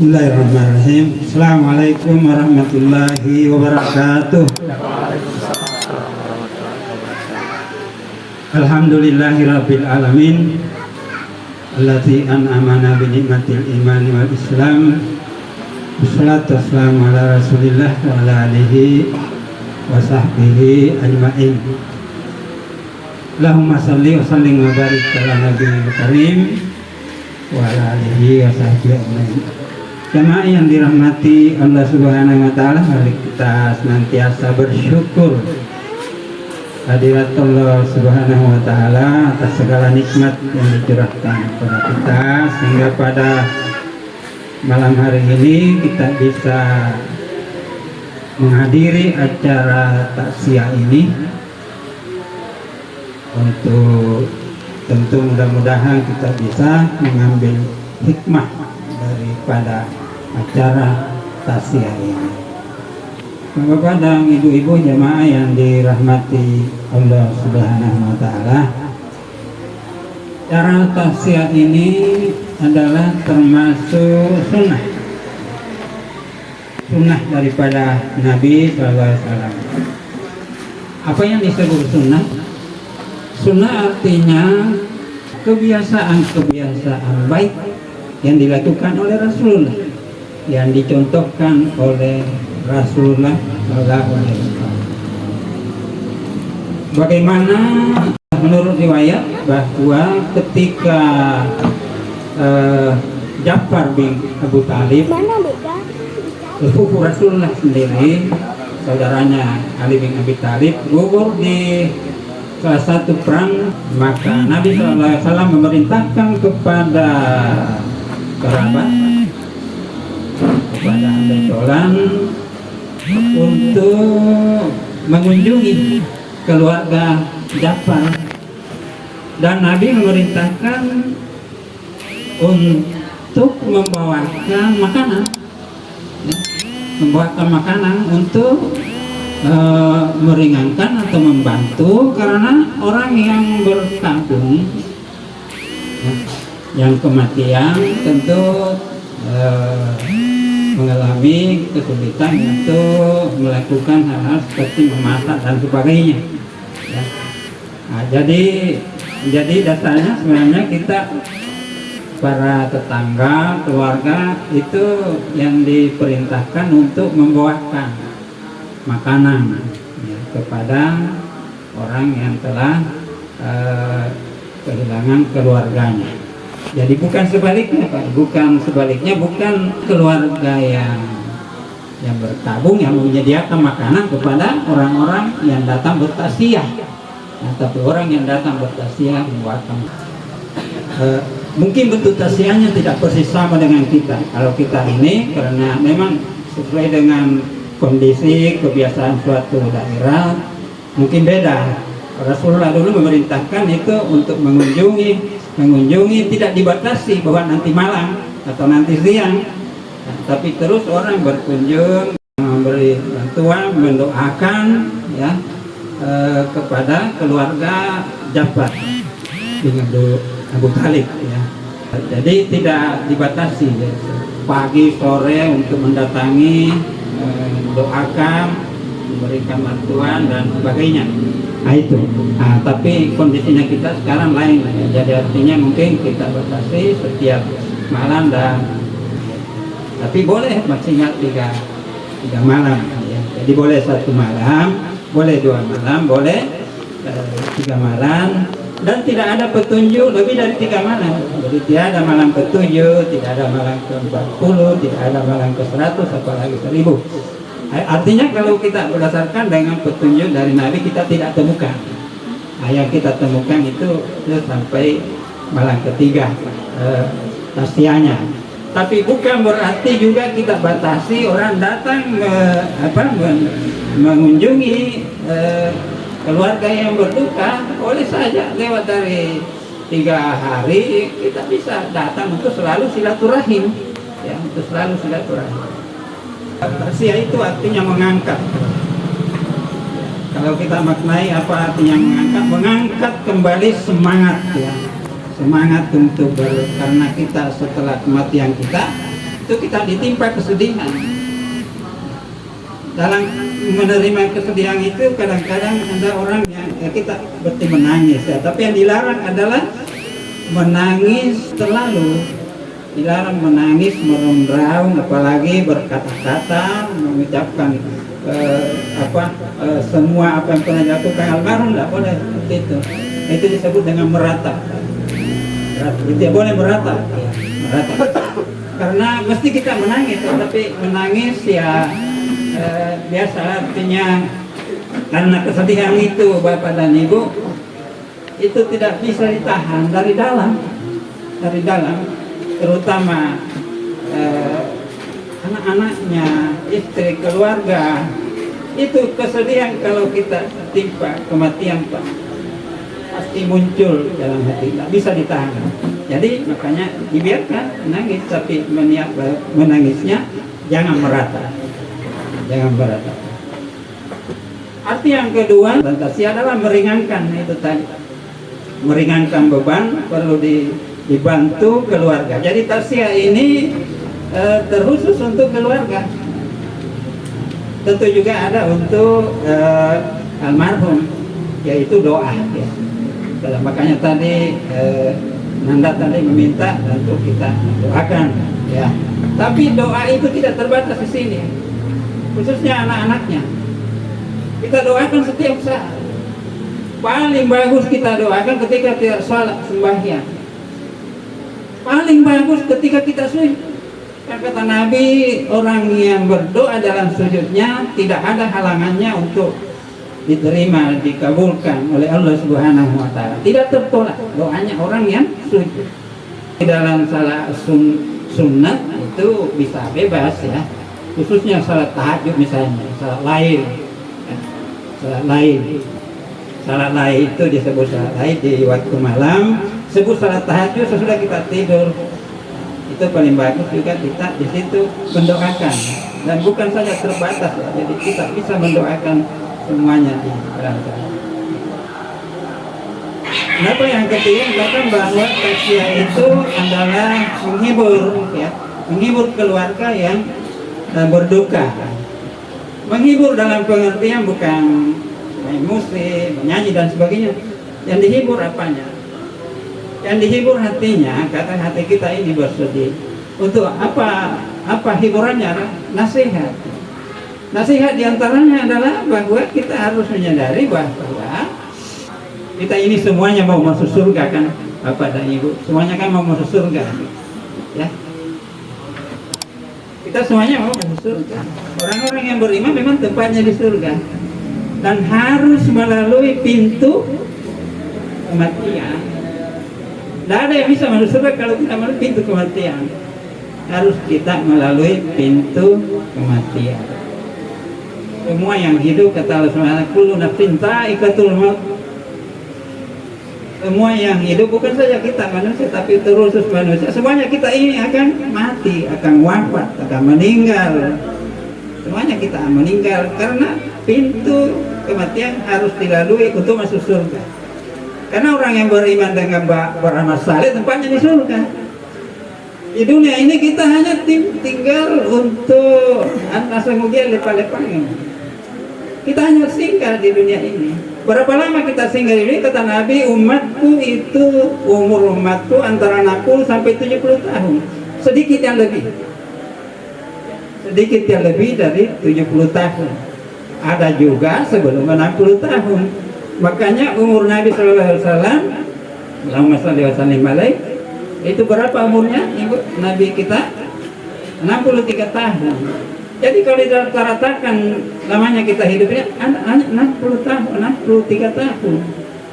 Bismillahirrahmanirrahim. Assalamualaikum warahmatullahi wabarakatuh. Alhamdulillahirabbil alamin. Allazi an'amana bi ni'matil iman wal islam. Wassalatu wassalamu ala Rasulillah wa ala alihi wa sahbihi ajmain. Allahumma shalli wa sallim wa barik ala nabiyil karim wa ala alihi wa sahbihi ajmain. Jamaah yang dirahmati Allah Subhanahu wa taala, mari kita senantiasa bersyukur hadirat Allah Subhanahu wa taala atas segala nikmat yang dicurahkan kepada kita, sehingga pada malam hari ini kita bisa menghadiri acara takziah ini. Untuk tentu mudah-mudahan kita bisa mengambil hikmah daripada acara takziah ini. Bapak dan ibu-ibu jemaah yang dirahmati Allah Subhanahu wa taala, acara takziah ini adalah termasuk sunnah daripada Nabi SAW. Apa yang disebut sunnah? Sunnah artinya kebiasaan baik yang dilakukan oleh Rasulullah, yang dicontohkan oleh Rasulullah SAW. Bagaimana menurut riwayat bahwa ketika Ja'far bin Abu Thalib, sepupu Rasulullah sendiri, saudaranya Ali bin Abi Thalib, gugur di salah satu perang, maka Nabi SAW memerintahkan kepada kerabat, kepada ahli sholat untuk mengunjungi keluarga Ja'far, dan Nabi memerintahkan untuk membawakan makanan untuk meringankan atau membantu, karena orang yang berkabung yang kematian tentu mengalami kesulitan untuk melakukan hal-hal seperti memasak dan sebagainya, ya. Nah, jadi dasarnya sebenarnya kita para tetangga, keluarga itu yang diperintahkan untuk membawakan makanan, ya, kepada orang yang telah kehilangan keluarganya. Jadi bukan sebaliknya, bukan keluarga yang bertabung yang menyediakan makanan kepada orang-orang yang datang bertakziah, nah, tapi orang yang datang bertakziah membuatkan. Mungkin bentuk takziahnya tidak persis sama dengan kita. Kalau kita ini karena memang sesuai dengan kondisi kebiasaan suatu daerah mungkin beda. Rasulullah dulu memerintahkan itu untuk mengunjungi tidak dibatasi bahwa nanti malam atau nanti siang, nah, tapi terus orang berkunjung, memberi bantuan, mendoakan, ya, kepada keluarga Ja'far bin Abu Thalib, ya. Jadi tidak dibatasi, ya, pagi sore untuk mendatangi, doakan, memberikan bantuan dan sebagainya. Nah itu. Nah, tapi kondisinya kita sekarang lain, ya. Jadi artinya mungkin kita batasi setiap malam, tapi boleh maksimal tiga malam, ya. Jadi boleh 1 malam, boleh 2 malam, boleh 3 malam, dan tidak ada petunjuk lebih dari 3 malam. Jadi tidak ada malam ke-7, tidak ada malam ke-40, tidak ada malam ke-100, apalagi 1000. Artinya kalau kita berdasarkan dengan petunjuk dari Nabi, kita tidak temukan. Nah, yang kita temukan itu sampai malam ketiga takziahnya. Tapi bukan berarti juga kita batasi orang datang mengunjungi keluarga yang berduka. Boleh saja lewat dari 3 hari kita bisa datang untuk selalu silaturahim, ya, untuk selalu silaturahim. Takziah itu artinya mengangkat. Kalau kita maknai apa artinya mengangkat kembali semangat, ya, semangat untuk karena kita setelah kematian kita itu kita ditimpa kesedihan. Dalam menerima kesedihan itu kadang-kadang ada orang yang kita seperti menangis ya, tapi yang dilarang adalah menangis terlalu. Dilarang menangis merung-raung, apalagi berkata-kata mengucapkan semua apa yang pernah dilakukan almarhum, tidak boleh seperti itu. Itu disebut dengan meratap. Tidak boleh meratap, ya, meratap. Karena mesti kita menangis, tapi menangis ya biasa, artinya karena kesedihan itu Bapak dan Ibu itu tidak bisa ditahan dari dalam, terutama anak-anaknya, istri, keluarga. Itu kesedihan kalau kita timpa kematian Pak, pasti muncul dalam hati, tidak bisa ditahan. Jadi makanya dibiarkan menangis, tapi menangisnya jangan merata. Arti yang kedua fantasi adalah meringankan, itu tadi, meringankan beban, perlu dibantu keluarga. Jadi tausiah ini terkhusus untuk keluarga. Tentu juga ada untuk almarhum, yaitu doa ya. Makanya tadi Nanda tadi meminta untuk kita doakan ya. Tapi doa itu tidak terbatas di sini, khususnya anak-anaknya. Kita doakan setiap saat. Paling bagus kita doakan ketika tidak sholat sembahyang. Paling bagus ketika kita sujud. Kata Nabi, orang yang berdoa dalam sujudnya tidak ada halangannya untuk diterima, dikabulkan oleh Allah Subhanahu wa Ta'ala. Tidak tertolak doanya orang yang sujud. Di dalam salat sunnah itu bisa bebas ya, khususnya salat tahajud misalnya, salat lain ya. Salat lain itu disebut salat lain di waktu malam, sebut salat tahajud sesudah kita tidur. Itu paling bagus juga kita di situ mendoakan, dan bukan saja terbatas ya, jadi kita bisa mendoakan semuanya di berangkat. Kenapa yang ketiga bahkan bahwa tausiah itu adalah menghibur ya, menghibur keluarga yang berduka. Menghibur dalam pengertian bukan main musik, menyanyi dan sebagainya. Yang dihibur apanya? Yang dihibur hatinya, kata hati kita ini bersedih. Untuk apa hiburannya? Nasihat. Nasihat diantaranya adalah bahwa kita harus menyadari bahwa kita ini semuanya mau masuk surga kan, Bapak dan Ibu, semuanya kan mau masuk surga, ya. Kita semuanya mau masuk surga. Orang-orang yang beriman memang tempatnya di surga, dan harus melalui pintu kematian. Tidak ada yang bisa masuk surga kalau tidak melalui pintu kematian. Harus kita melalui pintu kematian. Semua yang hidup, kata Allah SWT, kullu nafsin dha'iqatul maut. Semua yang hidup, bukan saja kita manusia, tapi terus manusia, semuanya kita ini akan mati, akan wafat, akan meninggal. Semuanya kita meninggal, karena pintu kematian harus dilalui untuk masuk surga. Karena orang yang beriman dengan beramal saleh tempatnya di surga. Di dunia ini kita hanya tinggal untuk kemudian lepas-lepasnya. Kita hanya singgah di dunia ini. Berapa lama kita singgah di dunia? Kata Nabi, umatku itu, umur umatku antara 60 sampai 70 tahun. Sedikit yang lebih dari 70 tahun. Ada juga sebelum 60 tahun. Makanya umur Nabi SAW, Allahumma shalli wa sallim alaih, itu berapa umurnya Ibu? Nabi kita 63 tahun. Jadi kalau dirata-ratakan namanya kita hidupnya 60 tahun, 63 tahun.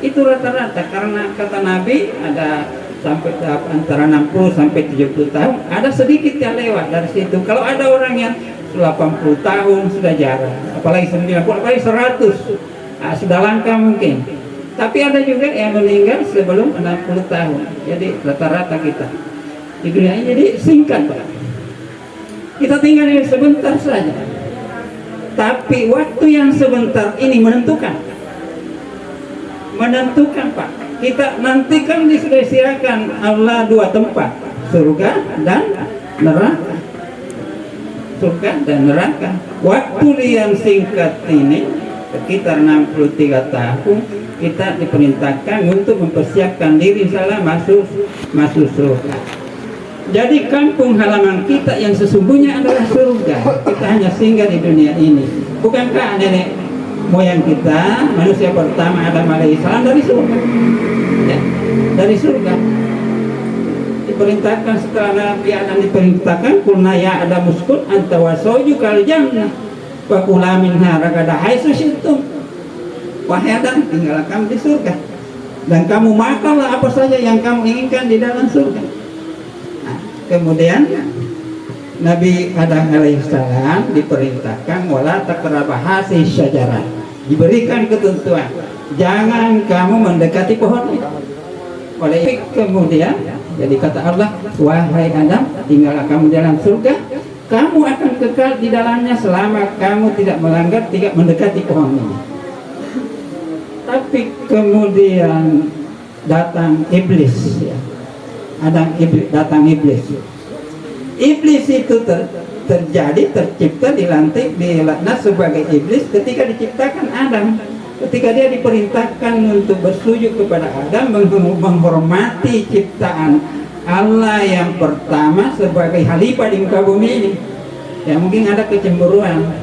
Itu rata-rata, karena kata Nabi ada sampai antara 60 sampai 70 tahun, ada sedikit yang lewat dari situ. Kalau ada orang yang 80 tahun sudah jarang, apalagi 90, apalagi 100. Nah, sudah langka mungkin. Tapi ada juga yang meninggal sebelum 60 tahun. Jadi rata-rata kita di dunia ini jadi singkat Pak. Kita tinggal ini sebentar saja. Tapi waktu yang sebentar ini menentukan Pak. Kita nanti kan disediakan Allah 2 tempat, surga dan neraka. surga dan neraka. Waktu yang singkat ini sekitar 63 tahun kita diperintahkan untuk mempersiapkan diri salah masuk surga. Jadi kampung halaman kita yang sesungguhnya adalah surga. Kita hanya singgah di dunia ini. Bukankah nenek moyang kita, manusia pertama Adam alaihissalam dari surga? Ya, dari surga. Diperintahkan setelah Nabi Adam diperintahkan, kulna ya Adam uskun anta wa zawjukal jannah wa kula minha ragada haitsu syi'tum. Wahai Adam, tinggallah kamu di surga dan kamu makanlah apa saja yang kamu inginkan di dalam surga. Kemudian Nabi Adam alaihissalam diperintahkan wala taqrabah hadhihi syajarah. Diberikan ketentuan, jangan kamu mendekati pohon ini. Oleh itu kemudian jadi kata Allah, wahai Adam, tinggallah kamu dalam surga, kamu akan kekal di dalamnya selama kamu tidak melanggar, tidak mendekati pohon ini. Tapi kemudian datang iblis, ya. Datang iblis. Iblis itu tercipta dilaknat sebagai iblis ketika diciptakan Adam. Ketika dia diperintahkan untuk bersujud kepada Adam, menghormati ciptaan Allah yang pertama sebagai khalifah di muka bumi ini. Ya mungkin ada kecemburuan,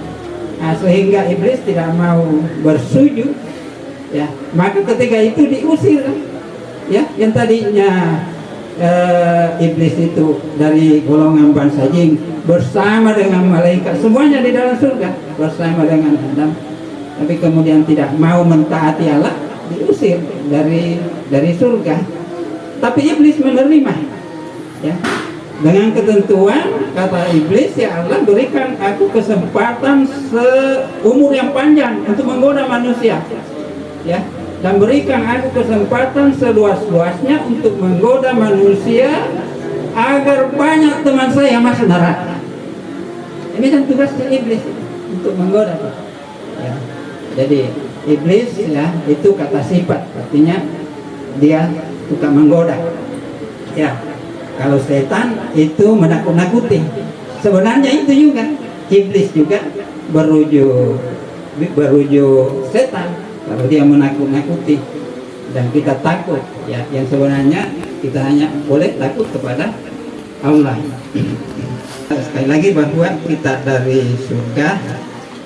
sehingga iblis tidak mau bersujud. Ya, maka ketika itu diusir. Ya, yang tadinya iblis itu dari golongan bangsa jin bersama dengan malaikat semuanya di dalam surga bersama dengan Adam, tapi kemudian tidak mau mentaati Allah, diusir dari surga. Tapi iblis menerima, ya, dengan ketentuan kata iblis, ya Allah berikan aku kesempatan seumur yang panjang untuk menggoda manusia, ya, dan berikan aku kesempatan seluas-luasnya untuk menggoda manusia agar banyak teman saya masuk neraka. Ini kan tugasnya iblis untuk menggoda, ya. Jadi iblis, ya, itu kata sifat, artinya dia suka menggoda. Ya, kalau setan itu menakut-nakuti. Sebenarnya itu juga iblis juga berujuk setan. Kalau dia menakut-nakuti dan kita takut, ya, yang sebenarnya kita hanya boleh takut kepada Allah. Sekali lagi bahwa kita dari surga,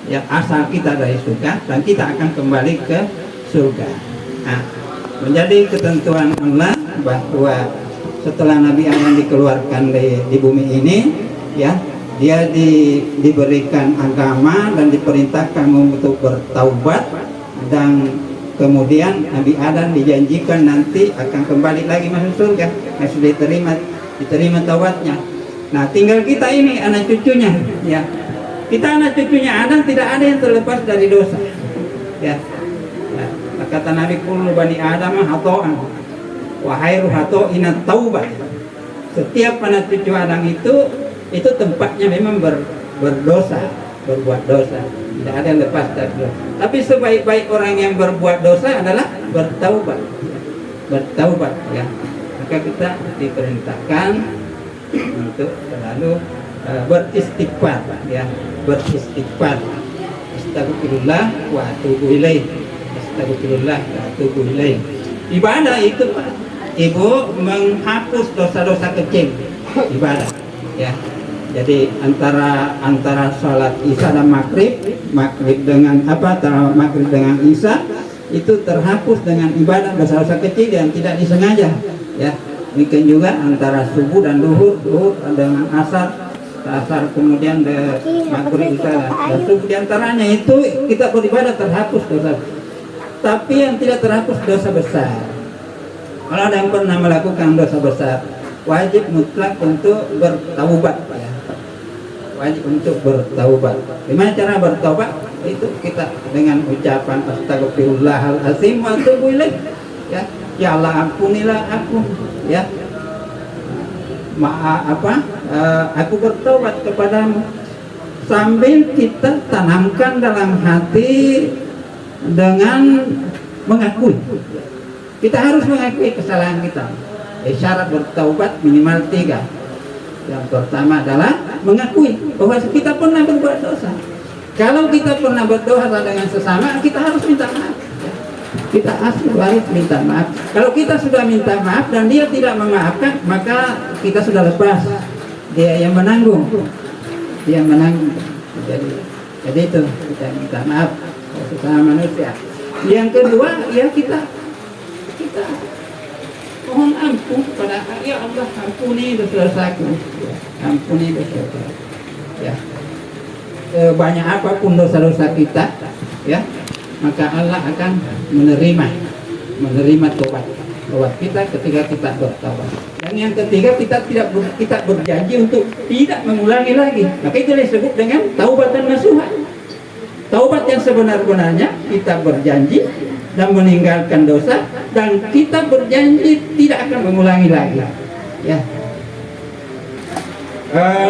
ya, asal kita dari surga dan kita akan kembali ke surga. Nah, menjadi ketentuan Allah bahwa setelah Nabi Adam dikeluarkan di bumi ini, ya, dia diberikan agama dan diperintahkan untuk bertaubat. Dan kemudian Nabi Adam dijanjikan nanti akan kembali lagi masuk surga, sudah diterima taubatnya. Nah, tinggal kita ini anak cucunya, ya. Kita anak cucunya Adam, tidak ada yang terlepas dari dosa, ya. Nah, kata Nabi, kullu bani Adam khata'an wa khairu khata'inat taubah. Setiap anak cucu Adam itu tempatnya memang berdosa, berbuat dosa. Tidak ada yang lepas dari dosa. Tapi sebaik-baik orang yang berbuat dosa adalah bertaubat, ya. Maka kita diperintahkan untuk selalu beristighfar, ya, beristighfar. Astagfirullah wa atubu ilaih. Astagfirullah wa atubu ilaih. Ibadah itu, Pak, Ibu, menghapus dosa-dosa kecil. Ibadah, ya. Jadi antara sholat Isya dan maghrib dengan maghrib dengan Isya itu terhapus dengan ibadah dosa-dosa kecil yang tidak disengaja, ya. Mungkin juga antara subuh dan duhur dengan asar kemudian maghrib Isya dan subuh, diantaranya itu kita beribadah terhapus dosa. Tapi yang tidak terhapus dosa besar. Kalau ada yang pernah melakukan dosa besar, wajib mutlak untuk bertaubat, ya. Wajib untuk bertaubat. Gimana cara bertaubat? Itu kita dengan ucapan astagfirullahalazim wa atubu ilaih, ya. Ya Allah, ampunilah aku, ya. Aku bertaubat kepadamu. Sambil kita tanamkan dalam hati dengan mengakui. Kita harus mengakui kesalahan kita. Syarat bertaubat minimal 3. Yang pertama adalah mengakui bahwa kita pernah berbuat dosa. Kalau kita pernah berdosa dengan sesama, kita harus minta maaf. Kita harus minta maaf. Kalau kita sudah minta maaf dan dia tidak memaafkan, maka kita sudah lepas. Dia yang menanggung. Dia menanggung. Jadi itu kita minta maaf sesama manusia. Yang kedua, ya kita mohon ampun kepada ya Allah, ampuni dosa-dosaku. Ampuni dosa-dosa. Ya. Banyak apapun dosa-dosa kita, ya, maka Allah akan menerima tobat kita ketika kita bertobat. Dan yang ketiga, kita berjanji untuk tidak mengulangi lagi. Maka itu disebut dengan taubatan nasuha. Taubat yang sebenar-benarnya, kita berjanji dan meninggalkan dosa, dan kita berjanji tidak akan mengulangi lagi. Ya.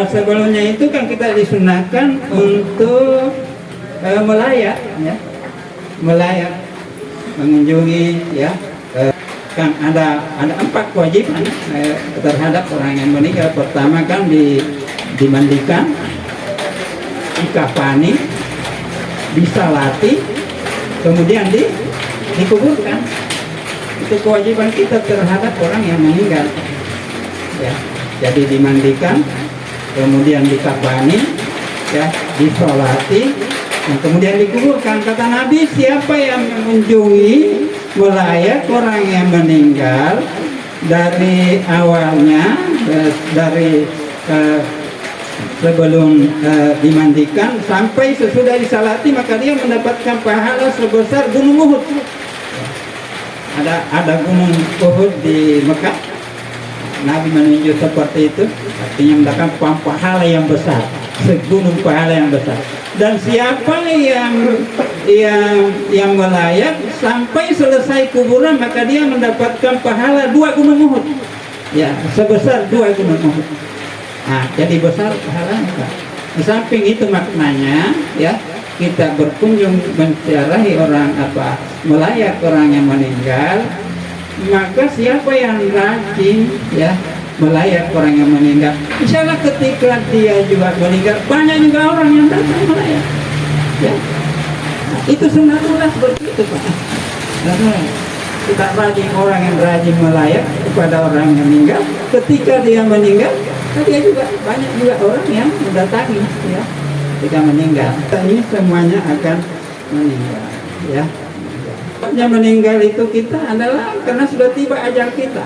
Sebelumnya itu kan kita disunahkan untuk melayat, ya, melayat, mengunjungi, ya. Kan ada 4 kewajiban terhadap orang yang meninggal. Pertama kan dimandikan, dikafani, disalati, kemudian dikuburkan. Itu kewajiban kita terhadap orang yang meninggal, ya. Jadi dimandikan, kemudian dikafani, ya, disolati, dan kemudian dikuburkan. Kata Nabi, siapa yang mengunjungi, melayat orang yang meninggal dari awalnya, dari sebelum dimandikan sampai sesudah disalati, maka dia mendapatkan pahala sebesar gunung Uhud. Ada gunung Uhud di Mekah. Nabi menunjuk seperti itu, artinya mendapatkan pahala yang besar, segunung pahala yang besar. Dan siapa yang melayat sampai selesai kuburan, maka dia mendapatkan pahala 2 gunung Uhud, ya, sebesar 2 gunung Uhud. Nah, jadi besar pahalanya. Di samping itu maknanya, ya, kita berkunjung menziarahi orang, melayat orang yang meninggal. Maka siapa yang rajin, ya, melayat orang yang meninggal, insya Allah ketika dia juga meninggal, banyak juga orang yang datang melayat, ya. Nah, itu sunatullah seperti itu, Pak. Karena kita rajin, orang yang rajin melayat kepada orang yang meninggal, ketika dia meninggal, dia juga banyak juga orang yang mendatangi, ya, ketika meninggal. Ini semuanya akan meninggal, ya. Yang meninggal itu kita adalah karena sudah tiba ajal kita,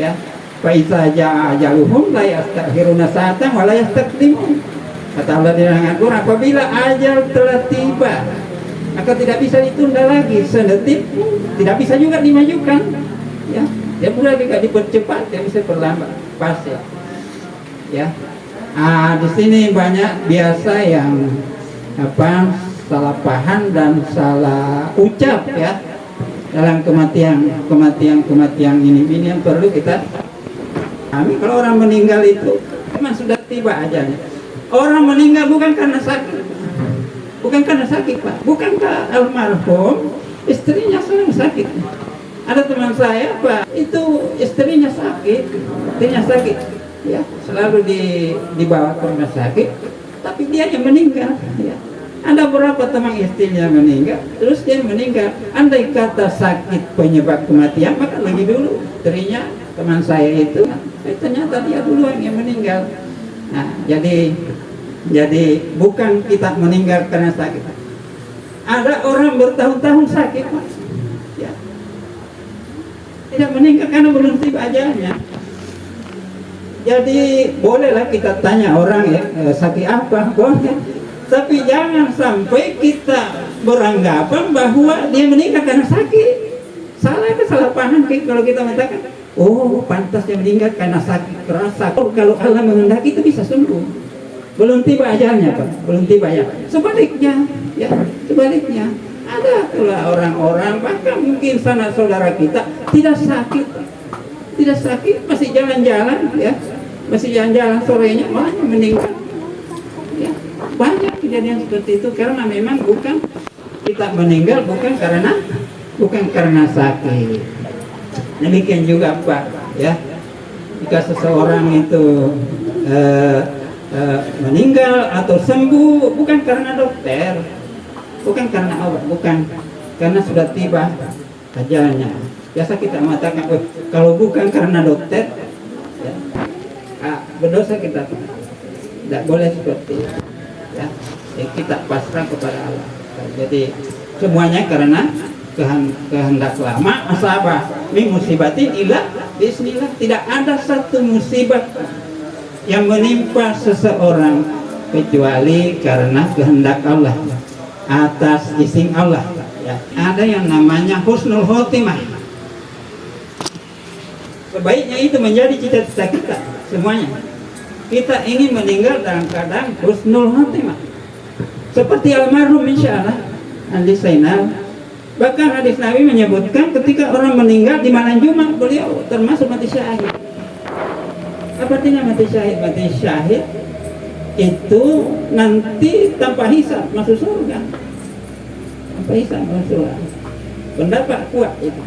ya. Fa iza jaa ajaluhum la yastakhiruna sa'atan wa la yastaqdimun. Kata Allah di dalam Al-Qur'an, apabila ajal telah tiba, maka tidak bisa ditunda lagi sedetik, tidak bisa juga dimajukan, ya. Dia pula juga dipercepat, dia bisa perlambat, pasti, ya. Di sini banyak biasa yang salah paham dan salah ucap, ya, dalam kematian ini yang perlu kita pahami. Kalau orang meninggal itu memang sudah tiba ajalnya. Orang meninggal bukan karena sakit, Pak. Bukankah almarhum istrinya sering sakit? Ada teman saya, Pak, itu istrinya sakit, ya, selalu dibawa ke rumah sakit, tapi dia yang meninggal, ya. Ada berapa teman istrinya meninggal, terus dia meninggal. Andai kata sakit penyebab kematian, maka lagi dulu istrinya teman saya itu, ternyata dia duluan yang meninggal. Nah, jadi bukan kita meninggal karena sakit. Ada orang bertahun-tahun sakit, Pak, ya, tidak meninggal karena belum tiba ajalnya. Jadi bolehlah kita tanya orang, ya, sakit apa, boleh. Tapi jangan sampai kita beranggapan bahwa dia meninggal karena sakit. Salah paham kalau kita mengatakan, oh, pantas dia meninggal karena sakit keras. Kalau Allah menghendaki itu bisa sembuh. Belum tiba ajalnya, Pak. Belum tiba ya. Sebaliknya, ya, sebaliknya. Ada pula orang-orang, bahkan mungkin sanak saudara kita tidak sakit, masih jalan-jalan, ya, sorenya malah meninggal. Ya, banyak kejadian seperti itu karena memang bukan kita meninggal bukan karena sakit. Demikian juga, Pak, ya, jika seseorang itu meninggal atau sembuh bukan karena dokter, bukan karena obat, bukan karena sudah tiba ajalnya. Biasa kita mengatakan, kalau bukan karena dokter, ya, berdosa kita. Tidak boleh seperti itu. Ya, kita pasrah kepada Allah. Jadi semuanya karena kehendak lama asabah min musibatin illa bismillah. Tidak ada satu musibah yang menimpa seseorang kecuali karena kehendak Allah, atas izin Allah. Ya, ada yang namanya husnul khotimah. Sebaiknya itu menjadi cita-cita kita semuanya. Kita ingin meninggal dalam keadaan husnul khotimah, seperti almarhum insyaallah Andi Zainal. Bahkan hadis Nabi menyebutkan ketika orang meninggal di malam Jumat, beliau termasuk mati syahid. Apa artinya mati syahid? Mati syahid itu nanti tanpa hisab masuk surga. Tanpa hisab masuk surga. Pendapat kuat itu.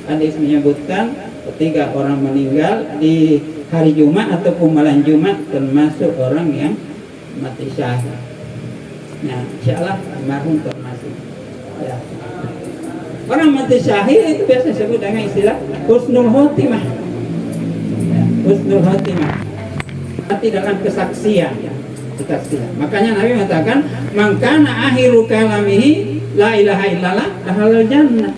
Hadis menyebutkan ketika orang meninggal di hari Jumat ataupun malam Jumat termasuk orang yang mati syahid. Nah, insyaallah almarhum termasuk. Ya. Orang mati syahid itu biasa disebut dengan istilah husnul khotimah. Ya, husnul khotimah. Tapi dalam kesaksian, kesaksian. Makanya Nabi mengatakan, "Man kana akhiru kalamihi la ilaha illallah dakhalal jannah."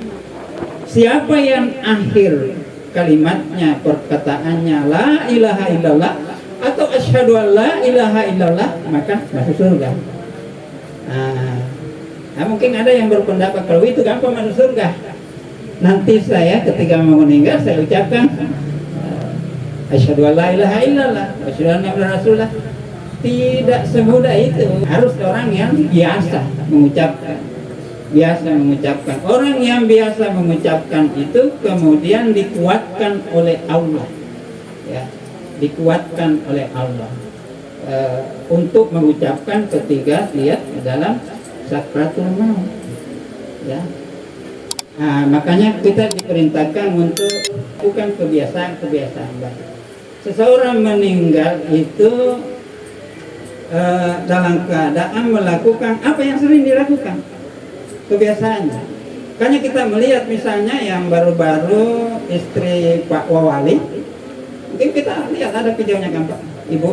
Siapa yang akhir kalimatnya, perkataannya la ilaha illallah atau asyhadu an la ilaha illallah, maka masuk surga. Nah, mungkin ada yang berpendapat kalau itu gampang masuk surga. Nanti saya ketika mau meninggal saya ucapkan asyhadu an la ilaha illallah wa asyhadu anna muhammadar rasulullah. Tidak semudah itu. Harus orang yang biasa mengucapkan. Orang yang biasa mengucapkan itu kemudian dikuatkan oleh Allah, ya, dikuatkan oleh Allah untuk mengucapkan ketika dia dalam sakratul maut, ya. Nah, makanya kita diperintahkan untuk bukan kebiasaan baik. Seseorang meninggal itu dalam keadaan melakukan apa yang sering dilakukan, kebiasaannya. Makanya kita melihat misalnya yang baru-baru istri Pak Wawali, mungkin kita lihat ada videonya kan Pak, Ibu,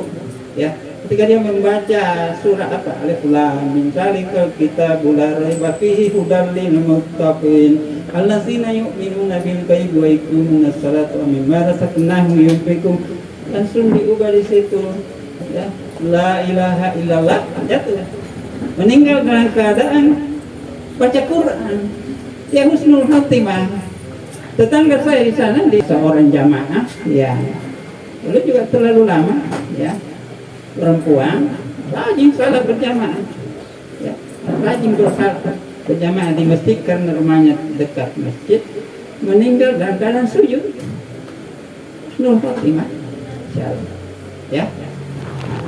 ya. Ketika dia membaca surah apa, Alif Lam Mim Zalikal Kitabul La Raiba Fihi Hudal lil Muttaqin allazina yu'minuna bil ghaibi wa yuqimuna sholata wa mimma razaqnahum yunfiqun. Langsung diubah di situ, ya. La ilaha illallah, jatuh. Meninggal dalam keadaan baca Quran, ya husnul khotimah. Tetangga saya di sana di seorang jamaah, ya, dulu juga terlalu lama, ya, perempuan rajin salat berjamaah, ya, rajin bersalat berjamaah di masjid karena rumahnya dekat masjid. Meninggal dalam keadaan sujud, husnul khotimah, insyaallah, ya.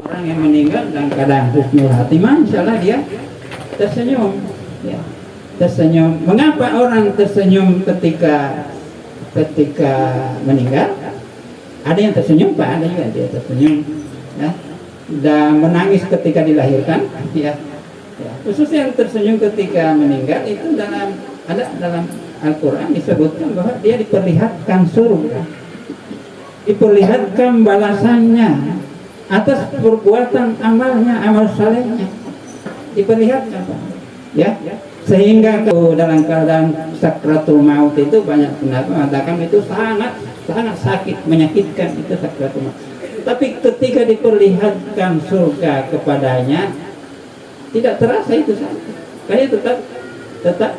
Orang yang meninggal dalam keadaan husnul khotimah, insyaallah dia tersenyum, ya. Tersenyum. Mengapa orang tersenyum ketika meninggal? Ada yang tersenyum, Pak, ada juga dia tersenyum, ya. Dan menangis ketika dilahirkan, ya. Ya. Khususnya yang tersenyum ketika meninggal itu dalam Al-Quran disebutkan bahwa dia diperlihatkan surga, diperlihatkan balasannya atas perbuatan amalnya, amal salehnya, diperlihatkan, Pak, ya. Sehingga dalam keadaan sakratul maut itu banyak pendapat mengatakan itu sangat sakit, menyakitkan itu sakratul maut. Tapi ketika diperlihatkan surga kepadanya tidak terasa itu sakit. Kayak tetap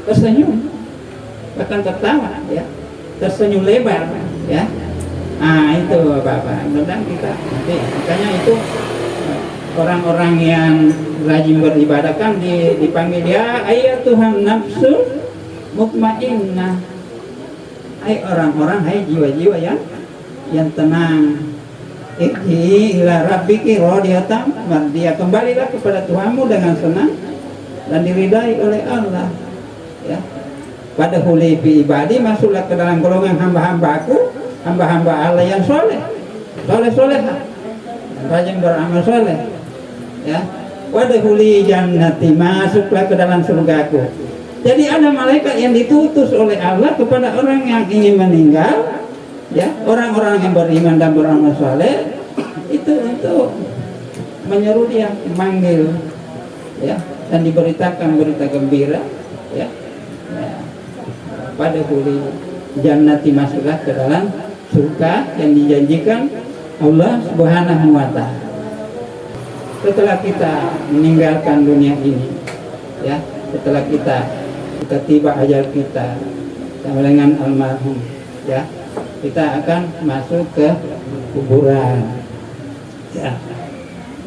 tersenyum, bahkan tertawa, ya, tersenyum lebar, ya. Itu Bapak, mudah kita nanti. Makanya itu orang-orang yang rajin beribadah kan dipanggil ya ayyatuhan nafsul mutmainnah. Hai orang-orang, hai jiwa-jiwa yang tenang. Ikhi ila rabbiki radiyatan mardiyah. Kembalilah kepada Tuhanmu dengan senang dan diridai oleh Allah, ya. Pada huli bi ibadi, masuklah ke dalam golongan hamba-hambaku, hamba-hamba Allah yang soleh, soleh-solehah. rajin beramal soleh. Ya, wadkhuli jannati, masuklah ke dalam surgaku. Jadi ada malaikat yang ditutus oleh Allah kepada orang yang ingin meninggal, ya, orang-orang yang beriman dan beramal soleh, itu untuk menyeru dia, memanggil, ya, dan diberitakan berita gembira, ya. Wadkhuli jannati, masuklah ke dalam surga yang dijanjikan Allah Subhanahu wa Ta'ala. Setelah kita meninggalkan dunia ini, ya, setelah kita tiba ajal kita sama dengan almarhum, ya, kita akan masuk ke kuburan. Ya.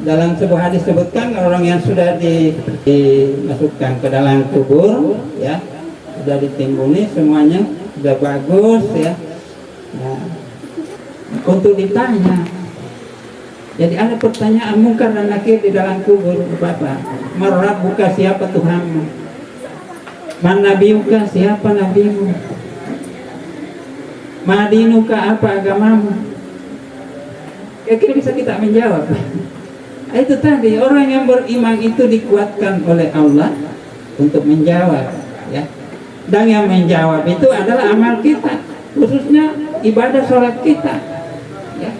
Dalam sebuah hadis sebutkan orang yang sudah dimasukkan ke dalam kubur, ya, sudah ditimbuni semuanya sudah bagus, ya. Nah, untuk ditanya, jadi ada pertanyaan mungkar dan nakir di dalam kubur, Bapak. Marabbuka, siapa Tuhanmu? Man nabiyuka, siapa nabimu? Madinuka, apa agamamu? Kira-kira bisa kita menjawab. Itu tadi, orang yang beriman itu dikuatkan oleh Allah untuk menjawab, ya. Dan yang menjawab itu adalah amal kita, khususnya ibadah sholat kita, ya.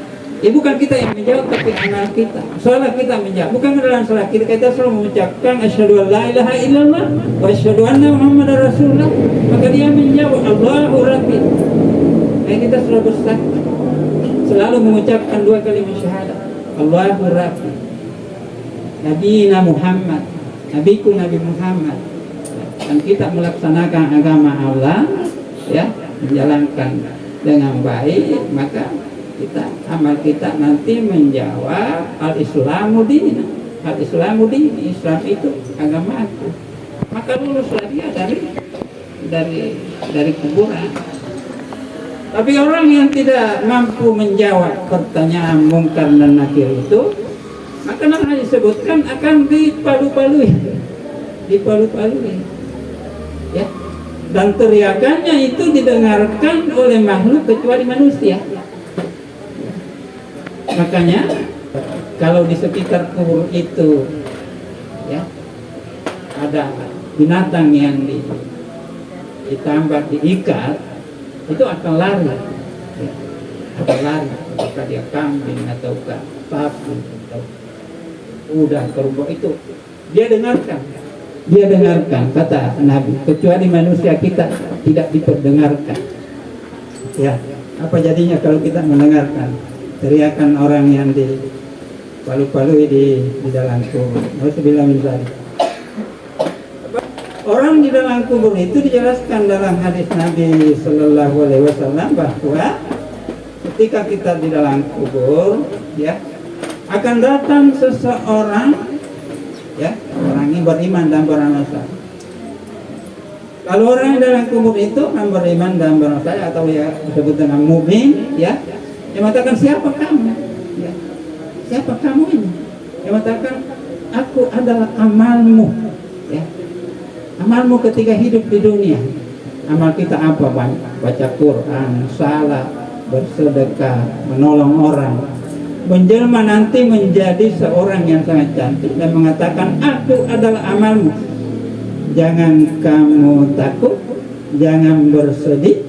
Bukan kita yang menjawab, tapi amal kita. Sholat kita menjawab, bukan dalam sholat kita selalu mengucapkan asyhadu an la ilaha illallah wa asyhadu anna muhammadar rasulullah, maka dia menjawab Allahu rabbi. Kita selalu bersaksi, selalu mengucapkan dua kalimat syahadat, Allahu rabbi, Nabi Muhammad, nabiku Nabi Muhammad. Dan kita melaksanakan agama Allah, ya, menjalankan dengan baik, maka amal kita nanti menjawab al-islamu din. Al-islamu din, Islam itu agamaku. Maka luluslah dia dari kuburan. Tapi orang yang tidak mampu menjawab pertanyaan mungkar dan nakir itu, maka nanti disebutkan akan dipalu-palui, ya. Dan teriakannya itu didengarkan oleh makhluk kecuali manusia. Makanya kalau di sekitar kubur itu, ya, ada binatang yang ditambah diikat, itu akan lari, ya, akan lari. Apakah dia kambing ataukah sapi atau udah kerbau, itu dia dengarkan kata Nabi, kecuali manusia kita tidak diperdengarkan. Ya, apa jadinya kalau kita mendengarkan teriakan orang yang dipalu-palui di dalam kubur? Nauzubillah min dzalik. Orang di dalam kubur itu dijelaskan dalam hadis Nabi Sallallahu Alaihi Wasallam bahwa ketika kita di dalam kubur, ya, akan datang seseorang, ya, orang yang beriman dan beramal saleh. Kalau orang yang dalam kubur itu yang beriman dan beramal saleh, atau ya disebut dengan mukmin, ya, dia mengatakan, siapa kamu? Ya, siapa kamu ini? Dia mengatakan, aku adalah amalmu, ya. Amalmu ketika hidup di dunia. Amal kita apa? Baca Quran, salat, bersedekah, menolong orang, menjelma nanti menjadi seorang yang sangat cantik dan mengatakan, aku adalah amalmu. Jangan kamu takut, jangan bersedih,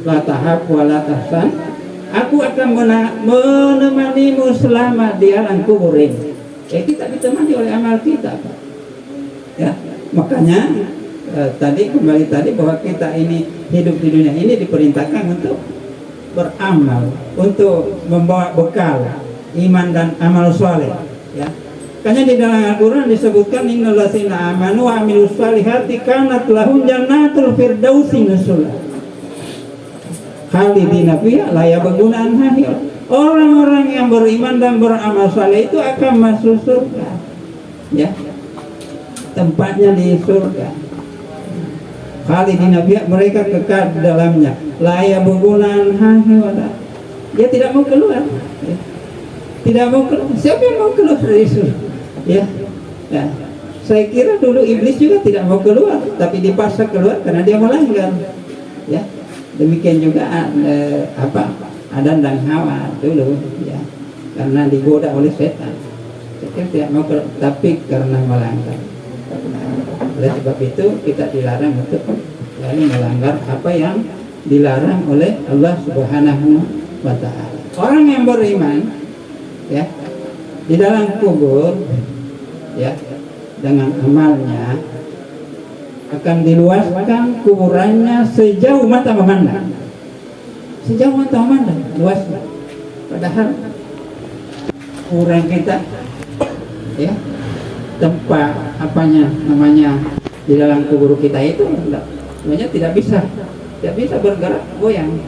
la tahab wa la tahzan. Aku akan menemanimu selama di alam kubur ini. Kita ditemani oleh amal kita, Pak. Ya, makanya kembali tadi bahwa kita ini hidup di dunia ini diperintahkan untuk beramal, untuk membawa bekal iman dan amal soleh, ya. Makanya di dalam Al-Quran disebutkan, innal ladzina amanu wa amilus solihati kanat lahum jannatul firdausi nuzula khalidina fiha la yabghuna anha hiwala. Orang-orang yang beriman dan beramal soleh itu akan masuk surga, ya, tempatnya di surga. Khalidina fiha, mereka kekal di dalamnya. La yabghuna anha hiwala. Dia tidak mau keluar, ya. Tidak mau keluar. Siapa yang mau keluar dari surga? Ya, ya. Saya kira dulu iblis juga tidak mau keluar, tapi dipaksa keluar karena dia melanggar. Ya, demikian juga Adam dan Hawa dulu. Ya, karena digoda oleh setan. Setan tidak mau, tapi karena melanggar. Oleh sebab itu kita dilarang untuk melanggar apa yang dilarang oleh Allah Subhanahu wa Ta'ala. Orang yang beriman, ya, di dalam kubur, ya, dengan amalnya akan diluaskan kuburannya sejauh mata memandang. Sejauh mata memandang, luasnya. Padahal kuburan kita, ya, tempat namanya di dalam kubur kita itu sebenarnya tidak bisa bergerak goyang,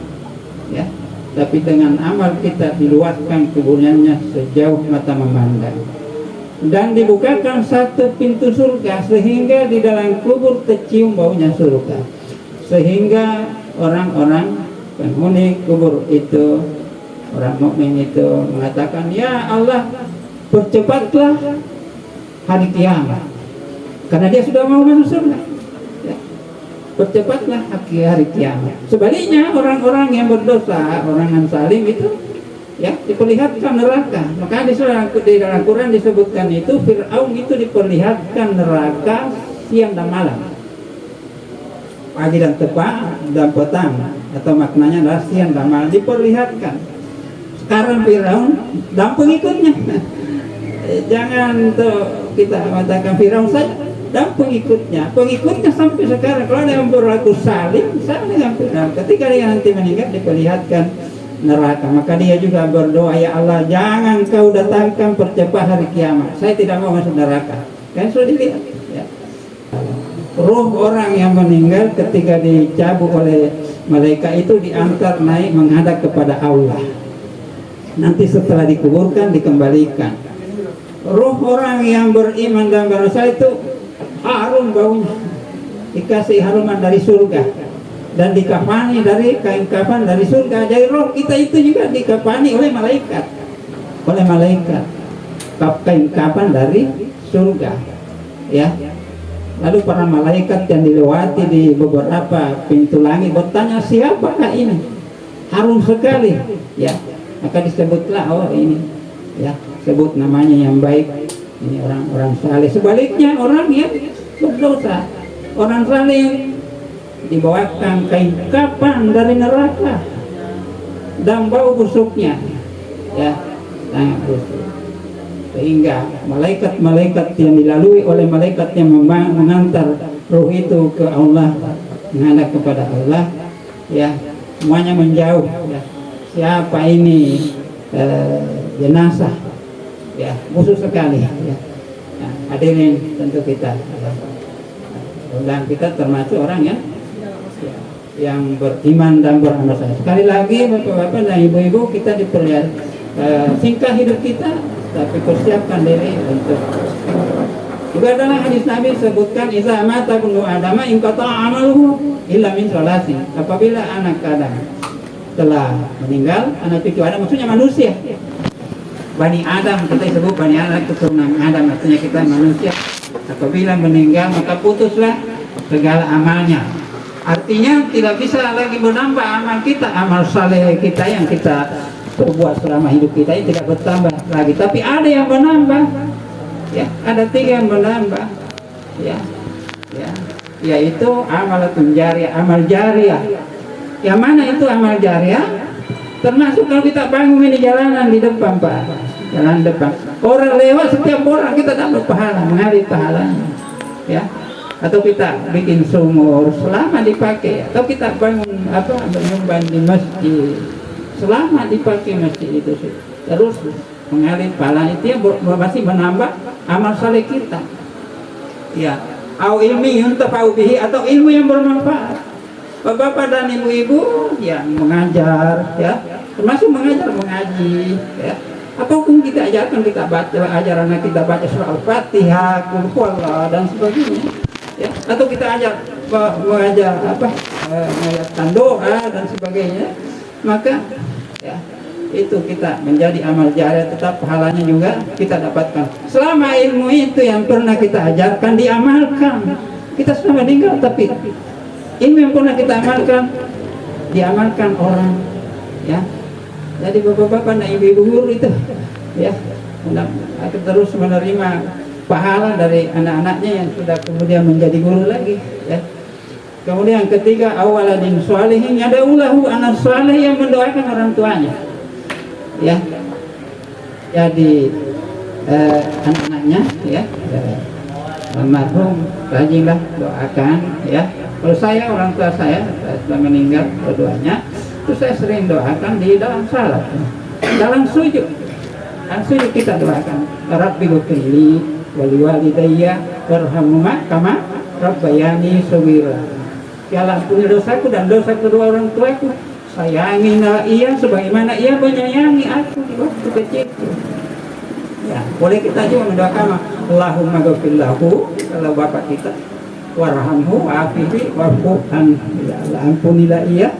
ya. Tapi dengan amal kita diluaskan kuburannya sejauh mata memandang, dan dibukakan satu pintu surga sehingga di dalam kubur tercium baunya surga, sehingga orang-orang penghuni kubur itu, orang mukmin itu mengatakan, ya Allah, percepatlah hari kiamat, karena dia sudah mau masuk surga, ya. Percepatlah hari kiamat. Sebaliknya orang-orang yang berdosa, orang yang zalim itu, ya, diperlihatkan neraka. Maka di dalam Quran disebutkan itu, Fir'aun itu diperlihatkan neraka siang dan malam, pagi dan petang, atau maknanya adalah siang dan malam diperlihatkan. Sekarang Fir'aun dan pengikutnya jangan kita katakan Fir'aun saja dan pengikutnya sampai sekarang, kalau ada yang berlaku saling dengan Fir'aun, ketika dia nanti meninggal diperlihatkan neraka, maka dia juga berdoa, ya Allah, jangan kau datangkan percepat hari kiamat, saya tidak mau masuk neraka. Kan sudah dilihat, ya. Ruh orang yang meninggal ketika dicabut oleh malaikat itu diantar naik menghadap kepada Allah. Nanti setelah dikuburkan dikembalikan. Ruh orang yang beriman dan beramal itu harum baunya, dikasih haruman dari surga dan dikafani dari kain kafan dari surga. Jadi roh kita itu juga dikafani oleh malaikat, kain kafan dari surga, ya. Lalu para malaikat yang dilewati di beberapa pintu langit bertanya, siapakah ini? Harum sekali, ya. Maka disebutlah, oh ini, ya, sebut namanya yang baik, ini orang-orang saleh. Sebaliknya orang yang berdosa, orang saleh dibawakan kain kafan dari neraka dan bau busuknya, ya, sangat busuk, sehingga malaikat-malaikat yang dilalui oleh malaikat yang mengantar ruh itu ke Allah, menghadap kepada Allah, ya, semuanya menjauh, ya. Siapa ini jenazah, ya, busuk sekali, ya. Nah, hadirin, tentu kita dan kita termasuk orang yang beriman dan beramal saleh. Sekali lagi bapak-bapak dan ibu-ibu, kita diperlihat singkat hidup kita, tapi persiapkan diri untuk. Juga dalam hadis Nabi sebutkan, idza mata ibnu Adam in qata'a amaluhu illa min salasi. Apabila anak Adam telah meninggal, anak cucu Adam maksudnya manusia, Bani Adam, kita sebut Bani Adam, keturunan Adam, artinya kita manusia. Apabila meninggal maka putuslah segala amalnya. Artinya tidak bisa lagi menambah amal kita, amal saleh kita yang kita perbuat selama hidup kita ini tidak bertambah lagi, tapi ada yang menambah, ya, ada 3 yang menambah, ya, yaitu amalatun jariyah, amal jariyah. Yang mana itu amal jariyah? Termasuk kalau kita bangun di jalanan di depan, Pak, jalan depan, orang lewat, setiap orang kita dapat pahala, mengalir pahalanya, ya. Atau kita bikin sumur selama dipakai, atau kita bangun menyumbang di masjid selama dipakai masjid itu terus mengalir pahala, itu yang masih menambah amal saleh kita, ya. Au ilmi yuntafa'u bihi, atau ilmu yang bermanfaat. Bapak dan ibu-ibu yang mengajar, ya, termasuk mengaji, ya. Apapun kita ajarkan, kita baca, ajar anak kita baca surah Al-Fatihah, Qul huwallah dan sebagainya, ya. Atau kita mengajarkan doa dan sebagainya, maka, ya, itu kita menjadi amal jariyah, tetap pahalanya juga kita dapatkan. Selama ilmu itu yang pernah kita ajarkan diamalkan, kita sudah meninggal, tapi ilmu yang pernah kita amalkan diamalkan orang, ya. Jadi bapak-bapak dan ibu-ibu guru itu ya, akan terus menerima pahala dari anak-anaknya yang sudah kemudian menjadi guru lagi, ya. Kemudian ketiga, awaladin sholihin yad'ulahu, anak saleh yang mendoakan orang tuanya, ya. Jadi anak-anaknya, ya, almarhum rajinlah doakan, ya. Kalau saya, orang tua saya sudah meninggal keduanya, itu saya sering doakan di dalam salat, dalam sujud. Dan sujud kita doakan, Rabbi ghfirli wa liwalidayya warhamhuma kama rabbayani shaghira. Ya Allah, ampuni dosaku dan dosa kedua orang tuaku. Sayangilah ia sebagaimana ia menyayangi aku di waktu kecilku. Ya, boleh kita juga mendoakan Allahumma ghfir lahu, kalau bapak kita, warhamhu wa'afihi wa'fu anhu. Ya Allah, ampunilah ia,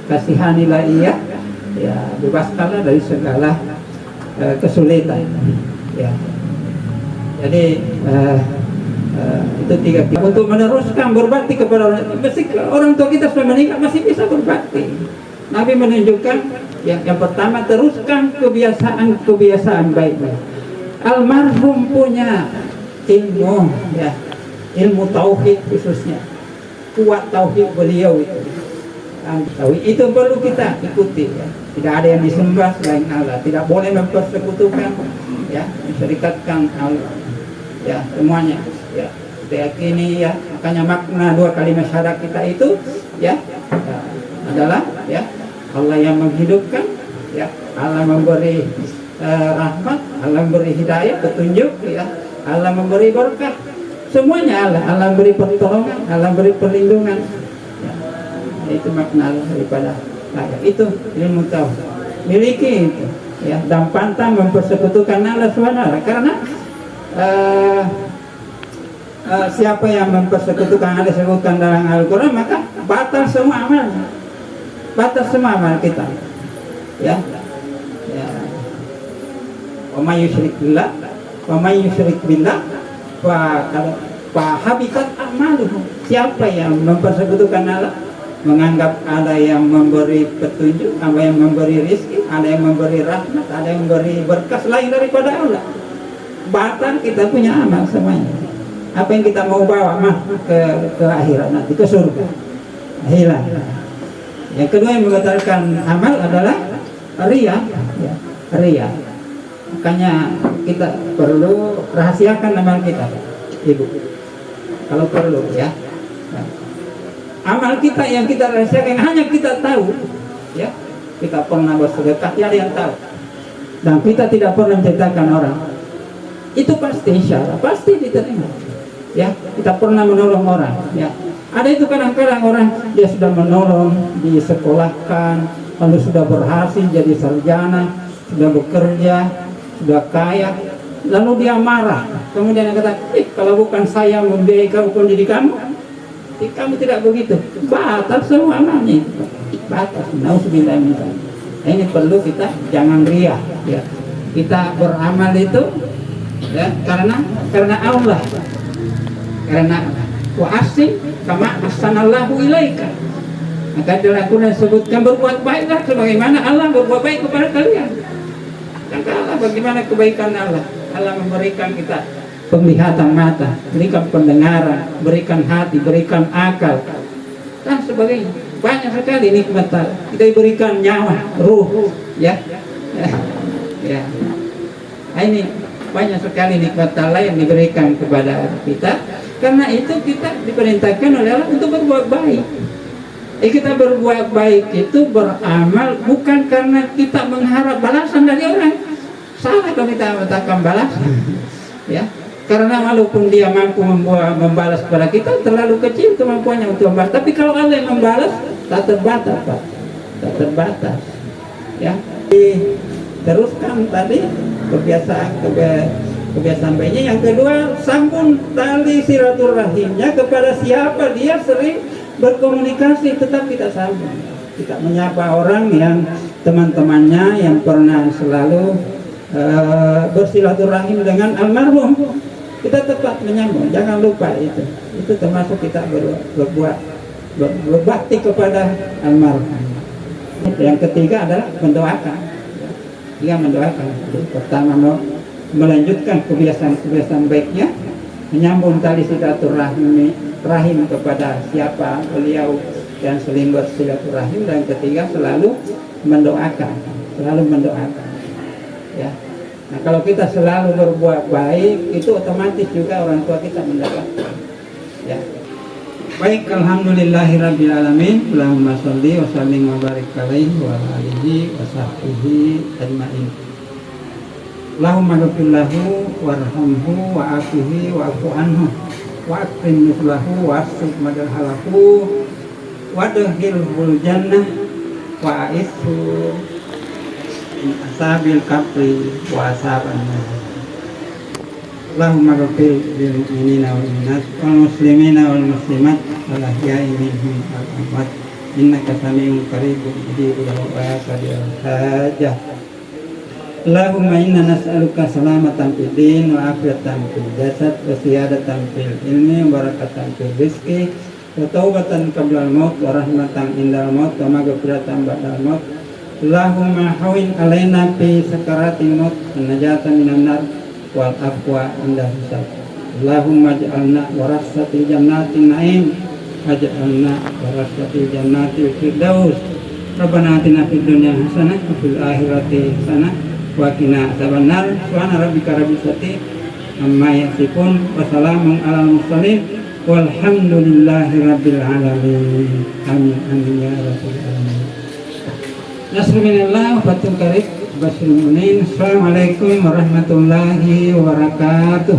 kasihanilah ia, ya, bebaskanlah dari segala kesulitan, ya. Jadi itu tiga. Untuk meneruskan berbakti kepada orang tua kita sudah meninggal, masih bisa berbakti. Nabi menunjukkan yang pertama, teruskan kebiasaan baik. Almarhum punya ilmu, ya, ilmu tauhid khususnya, kuat tauhid beliau itu. Tauhid itu perlu kita ikuti, ya. Tidak ada yang disembah selain Allah, tidak boleh mempersekutukan, ya, mensyirikatkan Allah, ya, semuanya, ya, kita yakini, ya. Makanya makna dua kalimat syahadat kita itu, ya, adalah, ya, Allah yang menghidupkan, ya, Allah memberi rahmat, Allah memberi hidayah, petunjuk, ya, Allah memberi berkah, semuanya Allah. Allah memberi pertolongan, Allah memberi perlindungan, ya. Itu makna daripada ayat itu, ilmu tauhid miliki itu, ya, dan pantang mempersekutukan Allah SWT. Karena siapa yang mempersekutukan Allah disebutkan dalam Al-Quran, maka batal semua amal, batal semua amal kita, ya, ya. Wa may yusyrik billah fa habitat a'maluhu. Siapa yang mempersekutukan Allah, menganggap ada yang memberi petunjuk, ada yang memberi rezeki, ada yang memberi rahmat, ada yang memberi berkah selain daripada Allah, batal kita punya amal semuanya. Apa yang kita mau bawa mah ke akhirat nanti, ke surga, hilang. Yang kedua yang membatalkan amal adalah riya, ya, riya. Makanya kita perlu rahasiakan amal kita, Ibu, kalau perlu, ya. Amal kita yang kita rahasiakan, hanya kita tahu, ya, kita pernah bersedekah, ada yang tahu, dan kita tidak pernah menceritakan orang, itu pasti insya Allah pasti diterima, ya. Kita pernah menolong orang, ya. Ada itu kadang-kadang orang dia sudah menolong, disekolahkan, lalu sudah berhasil jadi sarjana, sudah bekerja, sudah kaya, lalu dia marah, kemudian dia kata, kalau bukan saya membiayai kamu pendidikanmu, kamu tidak begitu, batal semua amalnya, batal. Nauzubillah min dzalik. Ini perlu kita jangan riya, ya. Kita beramal itu, ya, karena Allah, karena wa ahsin kama ahsanallahu ilaika. Maka dalam Al-Quran disebutkan berbuat baiklah sebagaimana Allah berbuat baik kepada kalian. Dan Allah, bagaimana kebaikan Allah? Allah memberikan kita penglihatan mata, berikan pendengaran, berikan hati, berikan akal, dan sebagainya. Banyak sekali nikmat Allah. Kita diberikan nyawa, ruh, ya, ya. Ini banyak sekali nikmat Allah yang diberikan kepada kita. Karena itu kita diperintahkan oleh Allah untuk berbuat baik. Kita berbuat baik itu beramal bukan karena kita mengharap balasan dari orang. Salah kalau kita mengatakan balasan, ya. Karena walaupun dia mampu membalas kepada kita, terlalu kecil kemampuannya untuk membalas. Tapi kalau Allah yang membalas, tak terbatas, Pak, tak terbatas, ya. Teruskan tadi kebiasaan baiknya. Yang kedua, sambung tali silaturahimnya kepada siapa dia sering berkomunikasi, tetap kita sambung. Kita menyapa orang yang teman-temannya yang pernah selalu bersilaturahim dengan almarhum, kita tetap menyambung, jangan lupa itu termasuk kita berbakti kepada almarhum. Yang ketiga adalah mendoakan. Dia mendoakan. Pertama melanjutkan kebiasaan-kebiasaan baiknya, menyambung tali silaturahim kepada siapa beliau dan saling bersilaturahim. Dan ketiga selalu mendoakan, ya. Nah, kalau kita selalu berbuat baik, itu otomatis juga orang tua kita mendapatkan, ya. Baik, alhamdulillahirabbil alamin. Allahumma sholli wa sallim wa barik alaihi wa alihi wa sahbihi ajmain. Allahumma ghfir lahu warhamhu wa afihi wa afu anhu wa akrim nuzlahu wa asib madhalahu wa adkhilhul jannah wa a'idhu min asabil qabri wa asaban nar. Allahumma ghfir lil mu'minina wal mu'minat wal muslimina wal muslimat wal ahya'i minhum wal amwat innaka sami'un qaribun mujibud da'watil hajah. Allahumma inna nas'aluka salamatan fid din wa afiyatan fil jasad wa siyadatan fil ilmi wa barakatan fil rizqi wa taubatan qabla al-maut wa rahmatan indal maut wa maghfiratan ba'dal maut. Allahumma hawin alaina fi sakaratil maut wa najatan minan nar wal afwa inda hisab. Allahumma ij'alna warasatil jannatin na'im waj'alna warasatil jannatil firdaus. Rabbana atina fid dunya hasanah wa fil akhirati hasanah wa qina adzabannar. Subhana rabbika rabbil izzati amma yasifun wa salamun alal mursalin walhamdulillahi rabbil alamin. Amin amin ya rabbal alamin. Nasrul minallah wa fathul qarib. Assalamualaikum warahmatullahi wabarakatuh.